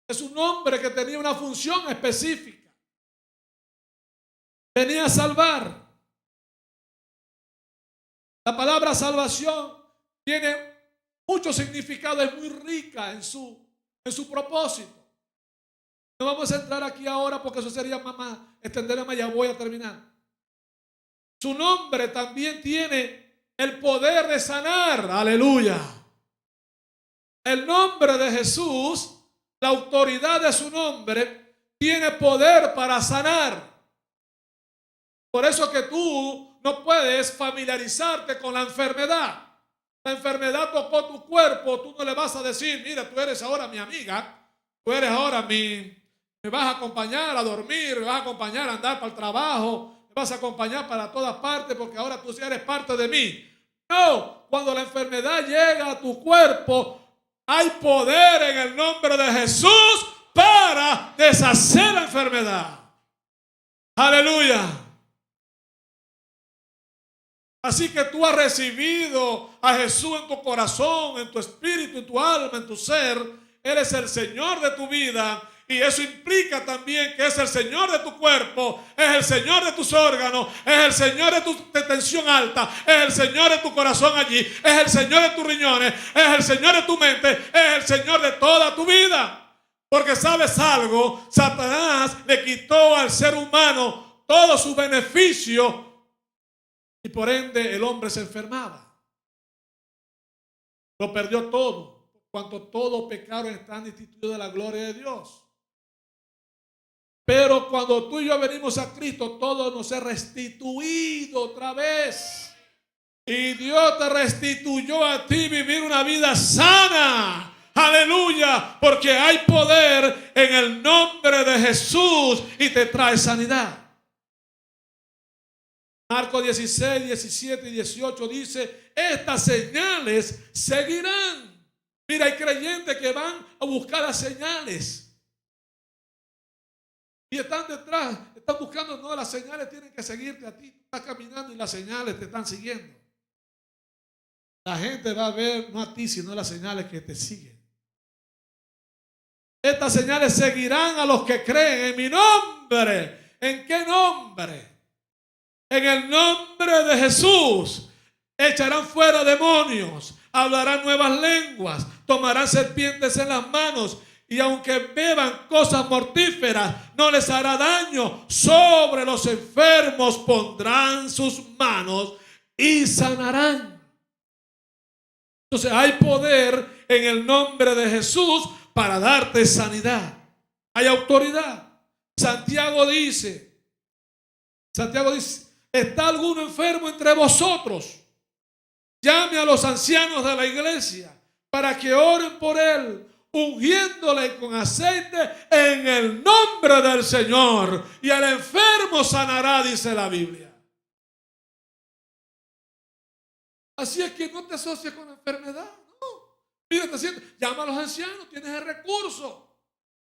Es un nombre que tenía una función específica. Venía a salvar. La palabra salvación tiene mucho significado, es muy rica en su propósito. No vamos a entrar aquí ahora porque eso sería extenderme más, ya voy a terminar. Su nombre también tiene el poder de sanar. Aleluya. El nombre de Jesús, la autoridad de su nombre, tiene poder para sanar. Por eso que tú no puedes familiarizarte con la enfermedad. La enfermedad tocó tu cuerpo, tú no le vas a decir, mira, tú eres ahora mi amiga, tú eres ahora me vas a acompañar a dormir, me vas a acompañar a andar para el trabajo, me vas a acompañar para todas partes porque ahora tú sí eres parte de mí. No, cuando la enfermedad llega a tu cuerpo, hay poder en el nombre de Jesús para deshacer la enfermedad. Aleluya. Así que tú has recibido a Jesús en tu corazón, en tu espíritu, en tu alma, en tu ser. Él es el Señor de tu vida. Y eso implica también que es el Señor de tu cuerpo, es el Señor de tus órganos, es el Señor de tu tensión alta, es el Señor de tu corazón allí, es el Señor de tus riñones, es el Señor de tu mente, es el Señor de toda tu vida. Porque sabes algo, Satanás le quitó al ser humano todo su beneficio y por ende el hombre se enfermaba. Lo perdió todo, cuanto todo pecado está destituido de la gloria de Dios. Pero cuando tú y yo venimos a Cristo, todo nos es restituido otra vez. Y Dios te restituyó a ti vivir una vida sana. Aleluya. Porque hay poder en el nombre de Jesús y te trae sanidad. Marcos 16, 17 y 18 dice: estas señales seguirán. Mira, hay creyentes que van a buscar las señales y están detrás, están buscando. No, las señales tienen que seguirte a ti. Tú estás caminando y las señales te están siguiendo. La gente va a ver no a ti, sino las señales que te siguen. Estas señales seguirán a los que creen en mi nombre. ¿En qué nombre? En el nombre de Jesús. Echarán fuera demonios, hablarán nuevas lenguas, tomarán serpientes en las manos, y aunque beban cosas mortíferas, no les hará daño. Sobre los enfermos pondrán sus manos y sanarán. Entonces hay poder en el nombre de Jesús para darte sanidad. Hay autoridad. Santiago dice, ¿está alguno enfermo entre vosotros? Llame a los ancianos de la iglesia para que oren por él, ungiéndole con aceite en el nombre del Señor, y al enfermo sanará, dice la Biblia. Así es que no te asocies con la enfermedad, no. Mira, llama a los ancianos, tienes el recurso.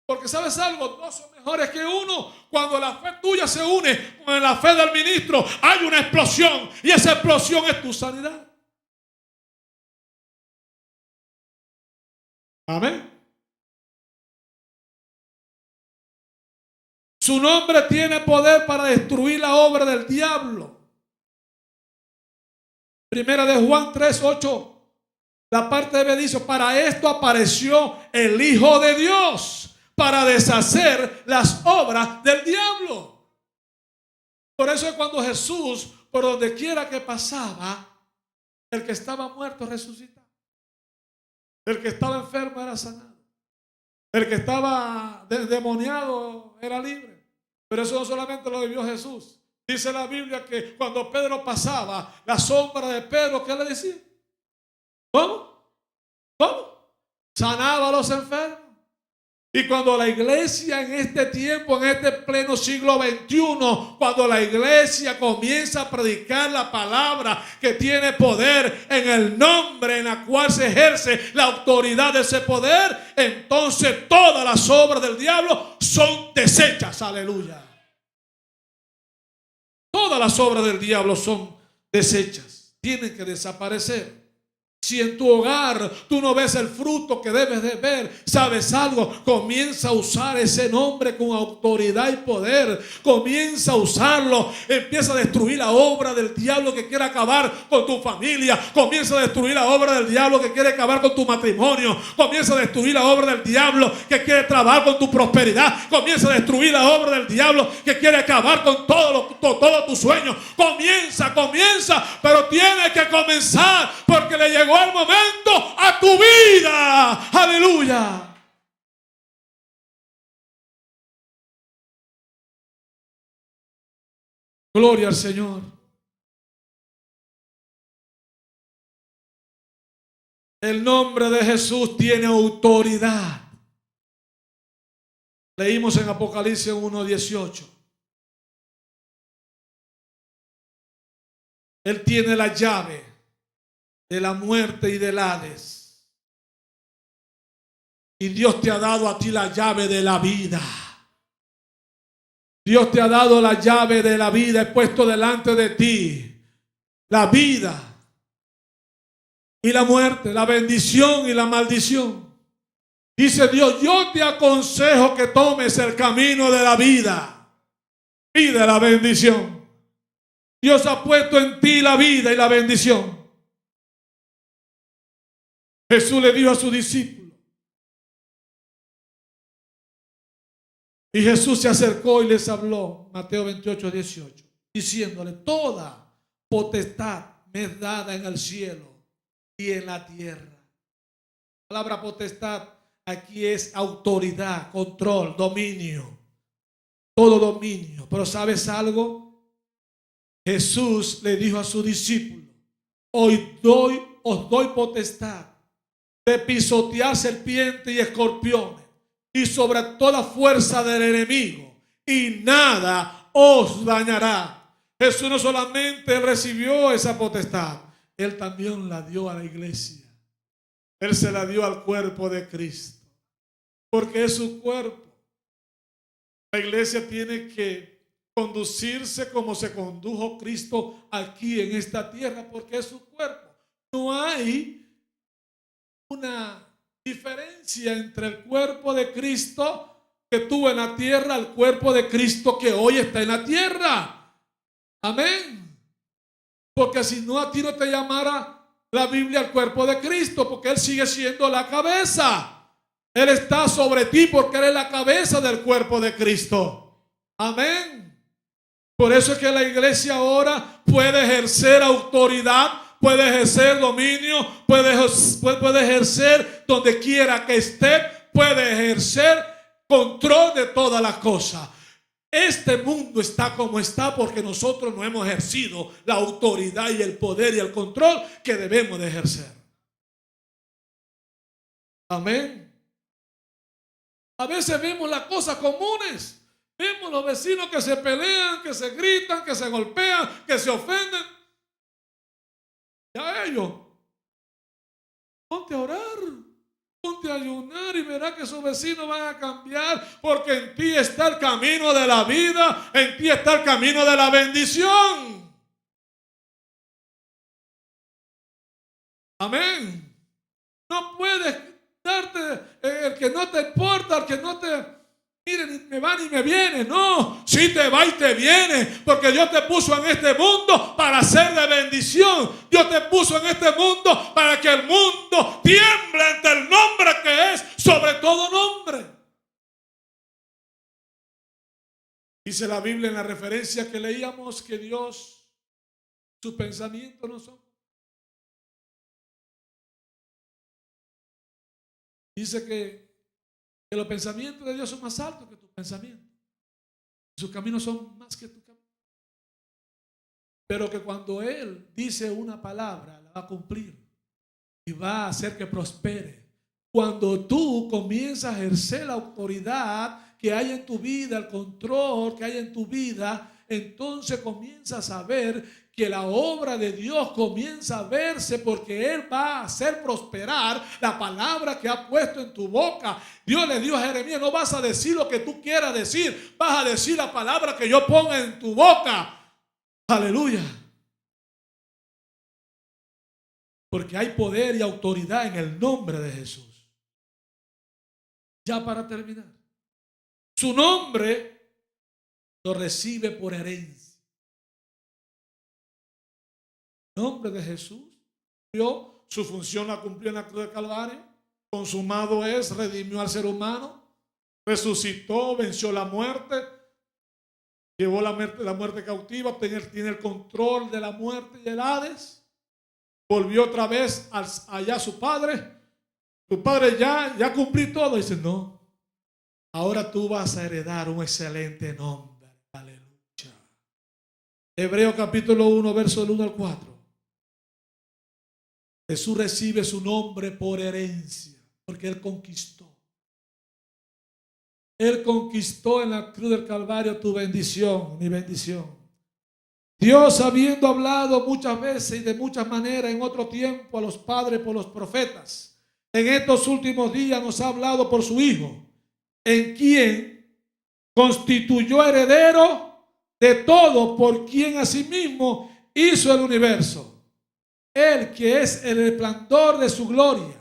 Porque sabes algo, dos son mejores que uno. Cuando la fe tuya se une con la fe del ministro, hay una explosión, y esa explosión es tu sanidad. Amén. Su nombre tiene poder para destruir la obra del diablo. Primera de Juan 3:8. La parte B dice: para esto apareció el Hijo de Dios, para deshacer las obras del diablo. Por eso es cuando Jesús, por donde quiera que pasaba, el que estaba muerto resucitaba. El que estaba enfermo era sanado. El que estaba endemoniado era libre. Pero eso no solamente lo vivió Jesús. Dice la Biblia que cuando Pedro pasaba, la sombra de Pedro, ¿qué le decía? ¿Cómo? Sanaba a los enfermos. Y cuando la iglesia en este tiempo, en este pleno siglo XXI, cuando la iglesia comienza a predicar la palabra que tiene poder en el nombre en la cual se ejerce la autoridad de ese poder, entonces todas las obras del diablo son deshechas. Aleluya. Todas las obras del diablo son deshechas. Tienen que desaparecer. Si en tu hogar tú no ves el fruto que debes de ver, ¿sabes algo? Comienza a usar ese nombre con autoridad y poder. Comienza a usarlo. Empieza a destruir la obra del diablo que quiere acabar con tu familia. Comienza a destruir la obra del diablo que quiere acabar con tu matrimonio. Comienza a destruir la obra del diablo que quiere trabajar con tu prosperidad. Comienza a destruir la obra del diablo que quiere acabar con todo tu sueño. Comienza, pero tienes que comenzar, porque le llegó el momento a tu vida. Aleluya. Gloria al Señor. El nombre de Jesús tiene autoridad. Leímos en Apocalipsis 1:18. Él tiene la llave de la muerte y del Hades. Y Dios te ha dado a ti la llave de la vida. Dios te ha dado la llave de la vida. He puesto delante de ti la vida y la muerte, la bendición y la maldición. Dice Dios: yo te aconsejo que tomes el camino de la vida y de la bendición. Dios ha puesto en ti la vida y la bendición. Jesús le dijo a sus discípulos, y Jesús se acercó y les habló, Mateo 28:18, diciéndole: toda potestad me es dada en el cielo y en la tierra. La palabra potestad aquí es autoridad, control, dominio, todo dominio. Pero ¿sabes algo? Jesús le dijo a sus discípulos: hoy os doy potestad de pisotear serpientes y escorpiones y sobre toda fuerza del enemigo, y nada os dañará. Jesús no solamente recibió esa potestad, Él también la dio a la iglesia. Él se la dio al cuerpo de Cristo, porque es su cuerpo. La iglesia tiene que conducirse como se condujo Cristo aquí en esta tierra, porque es su cuerpo. No hay una diferencia entre el cuerpo de Cristo que tuvo en la tierra al cuerpo de Cristo que hoy está en la tierra. Amén. Porque si no, a ti no te llamara la Biblia el cuerpo de Cristo, porque Él sigue siendo la cabeza. Él está sobre ti porque Él es la cabeza del cuerpo de Cristo. Amén. Por eso es que la iglesia ahora puede ejercer autoridad, puede ejercer dominio, puede ejercer donde quiera que esté, puede ejercer control de todas las cosas. Este mundo está como está porque nosotros no hemos ejercido la autoridad y el poder y el control que debemos de ejercer. Amén. A veces vemos las cosas comunes. Vemos los vecinos que se pelean, que se gritan, que se golpean, que se ofenden. Ya ellos, ponte a orar, ponte a ayunar y verás que esos vecinos van a cambiar, porque en ti está el camino de la vida, en ti está el camino de la bendición. Amén. No puedes darte el que no te importa, el que no te... Mire, ni me va ni me viene. No, si te va y te viene, porque Dios te puso en este mundo para ser de bendición. Dios te puso en este mundo para que el mundo tiemble ante el nombre que es sobre todo nombre. Dice la Biblia en la referencia que leíamos que Dios, sus pensamientos no son. Dice que los pensamientos de Dios son más altos que tus pensamientos. Sus caminos son más que tu camino. Pero que cuando Él dice una palabra, la va a cumplir y va a hacer que prospere. Cuando tú comienzas a ejercer la autoridad que hay en tu vida, el control que hay en tu vida, entonces comienzas a ver que la obra de Dios comienza a verse, porque Él va a hacer prosperar la palabra que ha puesto en tu boca. Dios le dijo a Jeremías: no vas a decir lo que tú quieras decir, vas a decir la palabra que yo ponga en tu boca. Aleluya. Porque hay poder y autoridad en el nombre de Jesús. Ya para terminar, su nombre lo recibe por herencia. El nombre de Jesús cumplió su función, la cumplió en la cruz del Calvario. Consumado es, redimió al ser humano, resucitó, venció la muerte, llevó la muerte cautiva, tiene el control de la muerte y el Hades. Volvió otra vez allá a su padre. Tu padre ya cumplí todo. Dice: no, ahora tú vas a heredar un excelente nombre. Aleluya. Hebreos capítulo 1, verso 1 al 4. Jesús recibe su nombre por herencia, porque Él conquistó. Él conquistó en la cruz del Calvario tu bendición, mi bendición. Dios, habiendo hablado muchas veces y de muchas maneras en otro tiempo a los padres por los profetas, en estos últimos días nos ha hablado por su Hijo, en quien constituyó heredero de todo, por quien asimismo hizo el universo. Él que es el resplandor de su gloria,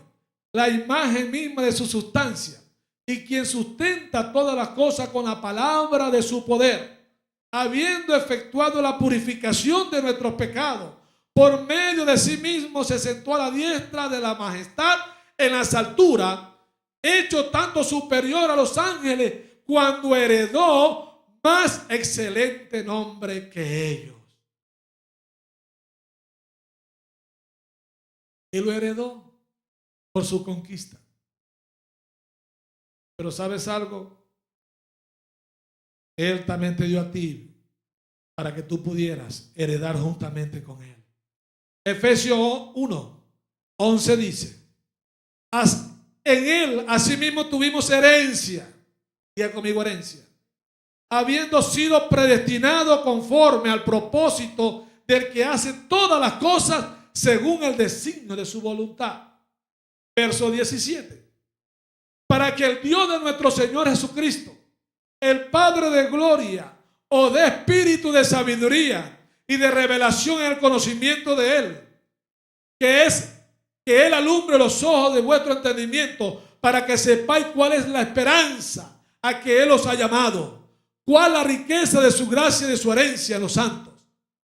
la imagen misma de su sustancia, y quien sustenta todas las cosas con la palabra de su poder, habiendo efectuado la purificación de nuestros pecados, por medio de sí mismo se sentó a la diestra de la majestad en las alturas, hecho tanto superior a los ángeles, cuando heredó más excelente nombre que ellos. Él lo heredó por su conquista. Pero ¿sabes algo? Él también te dio a ti para que tú pudieras heredar juntamente con Él. Efesios 1:11 dice: en Él asimismo tuvimos herencia. Diga conmigo: herencia. habiendo sido predestinado conforme al propósito del que hace todas las cosas según el designio de su voluntad. Verso 17. Para que el Dios de nuestro Señor Jesucristo, el Padre de gloria, os dé espíritu de sabiduría y de revelación en el conocimiento de Él, que Él alumbre los ojos de vuestro entendimiento, para que sepáis cuál es la esperanza a que Él os ha llamado, cuál la riqueza de su gracia y de su herencia en los santos,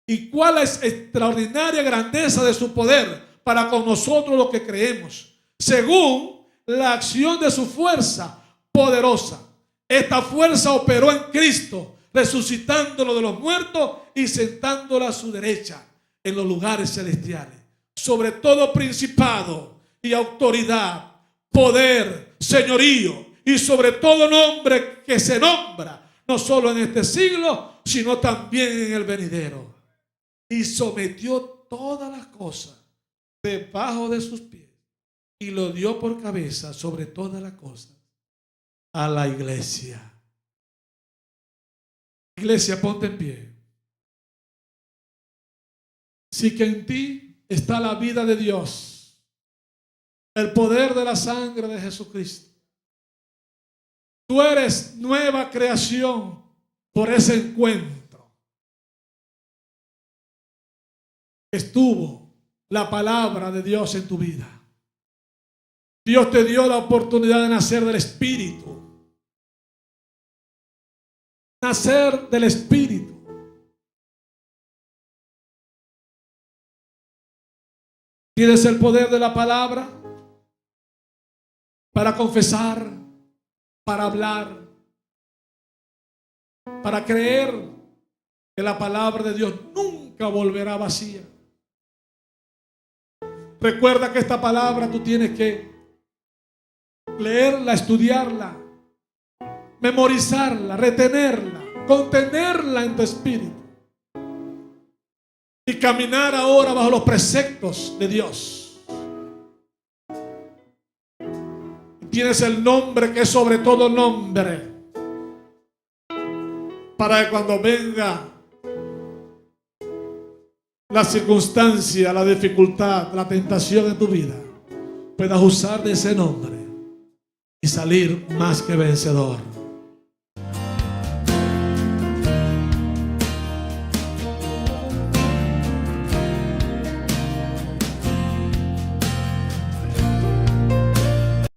y cuál es extraordinaria grandeza de su poder para con nosotros los que creemos, según la acción de su fuerza poderosa. Esta fuerza operó en Cristo, resucitándolo de los muertos y sentándolo a su derecha en los lugares celestiales, sobre todo principado y autoridad, poder, señorío y sobre todo nombre que se nombra, no solo en este siglo, sino también en el venidero. Y sometió todas las cosas debajo de sus pies y lo dio por cabeza sobre todas las cosas a la iglesia. Iglesia, ponte en pie. Sí, que en ti está la vida de Dios, el poder de la sangre de Jesucristo. Tú eres nueva creación por ese encuentro. Estuvo la palabra de Dios en tu vida. Dios te dio la oportunidad de nacer del Espíritu. Nacer del Espíritu. Tienes el poder de la palabra para confesar, para hablar, para creer que la palabra de Dios nunca volverá vacía. Recuerda que esta palabra tú tienes que leerla, estudiarla, memorizarla, retenerla, contenerla en tu espíritu y caminar ahora bajo los preceptos de Dios. Tienes el nombre que es sobre todo nombre, para que cuando venga la circunstancia, la dificultad, la tentación en tu vida, puedas usar de ese nombre y salir más que vencedor.